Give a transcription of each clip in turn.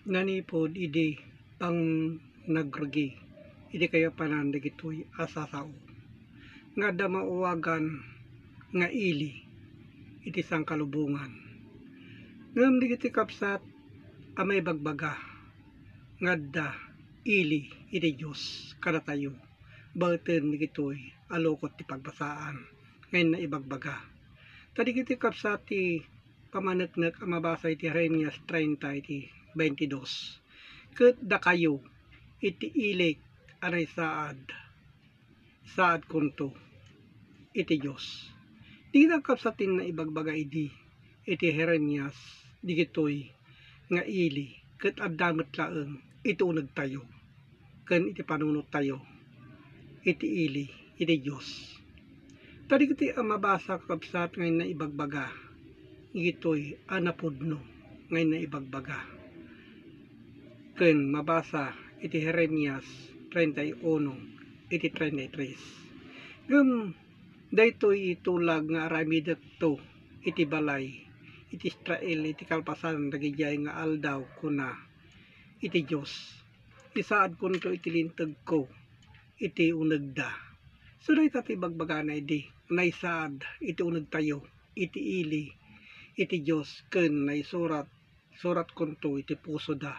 nanipod idi pang nagrugi idi kaya pananda gitoy asasao nga da mauwagan nga ili iti sang kalubungan ngem digiti kapsat amay bagbaga nga da ili iti Diyos kada tayo baten digitoy alokot ti pagbasaan ngayon na ibagbaga tadi kiti kapsat ti pamaneknek ang mabasa iti Jeremias 30 iti 22 ket da kayo iti ilik anay saad kunto iti Diyos di na kapsatin na ibagbaga iti Jeremias digitoy nga ili ket addamet laeng iti uneg tayo ken iti panunot tayo iti ili iti Diyos tadi kiti ang mabasa kapsat ngayon na ibagbaga igitoy anapudno ngayon na ibagbaga ken mabasa iti Jeremias 31 iti 33 gem daytoy itulag nga aramidek to iti balay iti Israel iti kalpasan dagijay nga aldaw kuna iti Diyos isaad kunto iti linteg ko iti unegda so dayta ti bagbaga na idi naisaad iti uneg tayo iti ili iti Diyos ken surat kunto iti puso da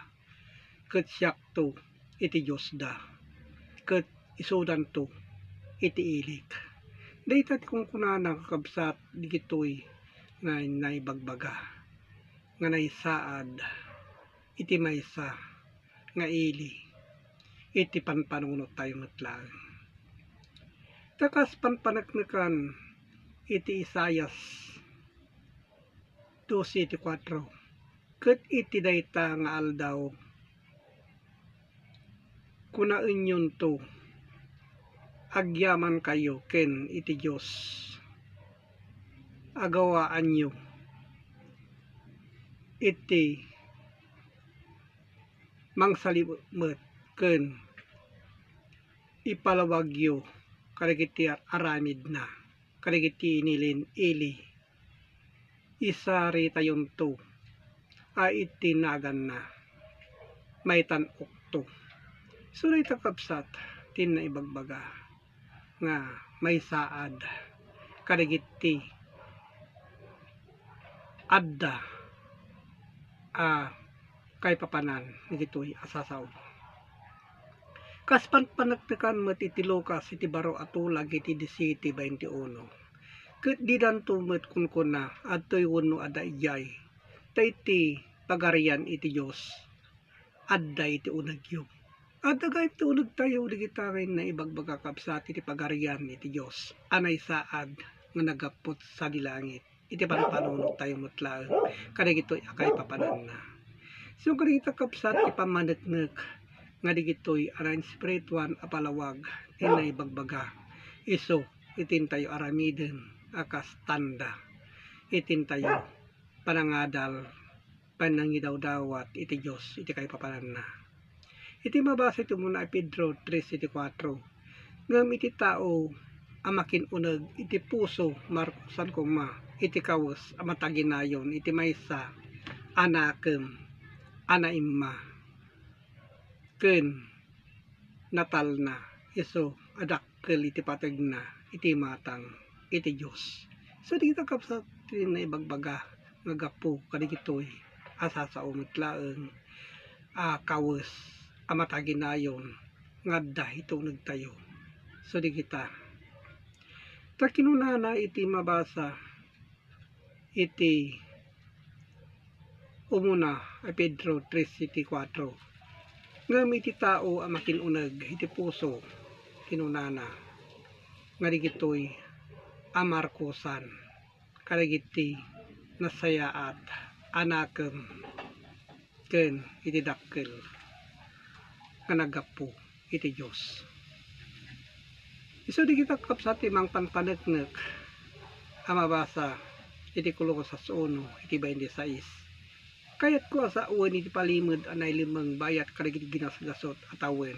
ket siak to iti Diyos da ket isudan to iti ilik dayta ti kungkunana kakabsat digitoy nga naibagbaga nga naisaad iti maysa nga ili iti panpanunot tayo metlaeng takas panpaneknekan iti Isaias 12:4 ket iti dayta nga aldaw kunaenyon to agyaman kayo ken iti Diyos agawaan nyo iti mangsalimet ken ipalawagyo kadagiti aramid na kadagiti inilin ili isari tayon to iti nagan na may tanok to so dayta kapsat tin na ibagbaga nga may saad kadagiti adda kay papanan nigitoy asasaw kas panpaneknekan met iti Lucas iti baro atulag iti 17:21 ket di danto met kunkuna adtoy wenno adda ijay tayti pagarian iti Dios adda iti unegyo adda iti uneg tayo digita na ibagbaga kapsat iti pagarian iti Dios anay saad nga nagapot sa dilangit iti panpanunot tayo metlaeng kadagitoy akay papanan na so kadagita kapsat iti pamaneknek nga digitoy aran spirituan apalawag ina ibagbaga iso itin tayo aramiden akas tanda itin tayo panangadal panangidawdawat iti Diyos iti kay papanan na iti mabasa ito muna Pedro 3:4 ngam iti tao amakin uneg iti puso markusan kuma iti kawes amataginayon iti maysa anakem anaimma ken natal na iso adakkel iti pategna iti matang iti Diyos so di kita kapsat na ibagbaga nga gapo kadigitoy asasao metlaeng kawes amataginayon nga adda ituneg tayo so di kita takinunana iti mabasa iti umuna Pedro 3:4 ngam iti tao amakin uneg iti puso kinunana nga digitoy amarkusan kadagiti nasayaat anakem ken iti dakkel nga naggapo iti Diyos iso di kita kapsat imang panpaneknek amabasa iti Kolosas 1 iti 26 kayat ko sa uwan iti palimod anay limang bayat kadagiti ginasgasot atawen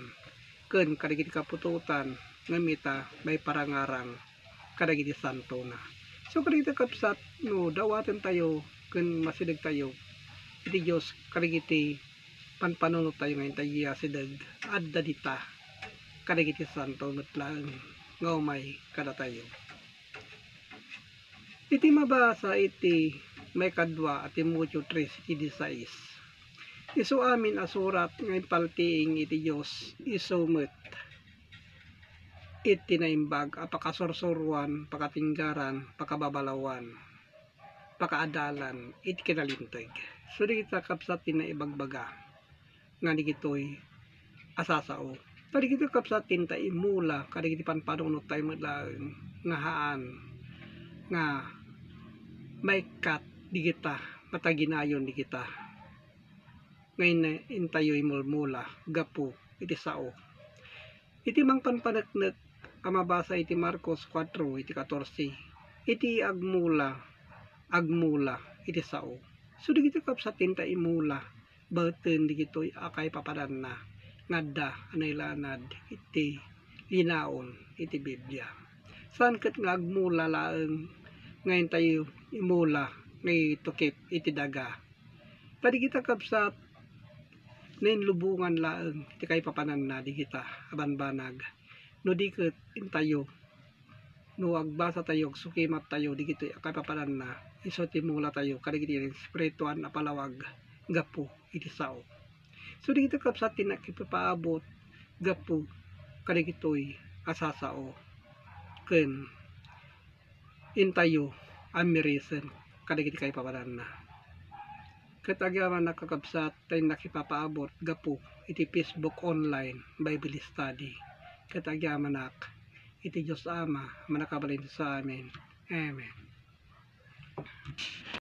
ken kadagiti kapututan ngamita may parangarang kadagiti santo na so kadagiti kapsat no dawaten tayo ken masidag tayo iti Dios kadagiti panpanunod tayo ngayon tayo sidag adda dita kadagiti santo metlang ngawmay kada tayo. Iti mabasa iti may kadwa at Timoteo 3:16. Isu amin asurat ngay paltiing iti Dios isumet iti naimbag apakasursurwan, pakatinggaran, pakababalawan, pakaadalan iti kinalinteg. So di kita kapsat na ibagbaga nga di kitoy asasao. Tadi kita kapsat ta imula kadi kiti panpanunod tayo madlang nga haan nga may kat di kita mataginayon di kita ngayon na intayoy mulmula gapu iti sao iti mang panpanaknek amabasa iti Marcos 4 iti 14 iti agmula iti sao. So di kita kapsatin ta imula baten di kitoy akay papadan na ngadda anaylanad iti linaon iti Biblia. Saan ket nga agmula laeng ngayon tayo imula ngay tukip iti daga. Tadi kita kapsat nain lubungan laeng iti kay papanan na di kita abanbanag. No di ket intayo no agbasa tayo sukimat tayo di kita kay papanan na iso timula tayo kadagiti spirituan na palawag gapu iti sao. So di kita kapsat tinakipapaabot gapu kadagitoy asasao ken intayo amirisen kadagiti kay papanan na. Katagyaman nakakabsat tayo nakipapaabot gapu iti Facebook online Bible study. Katagyaman nak iti Diyos Ama manakabalin sa amin. Amen.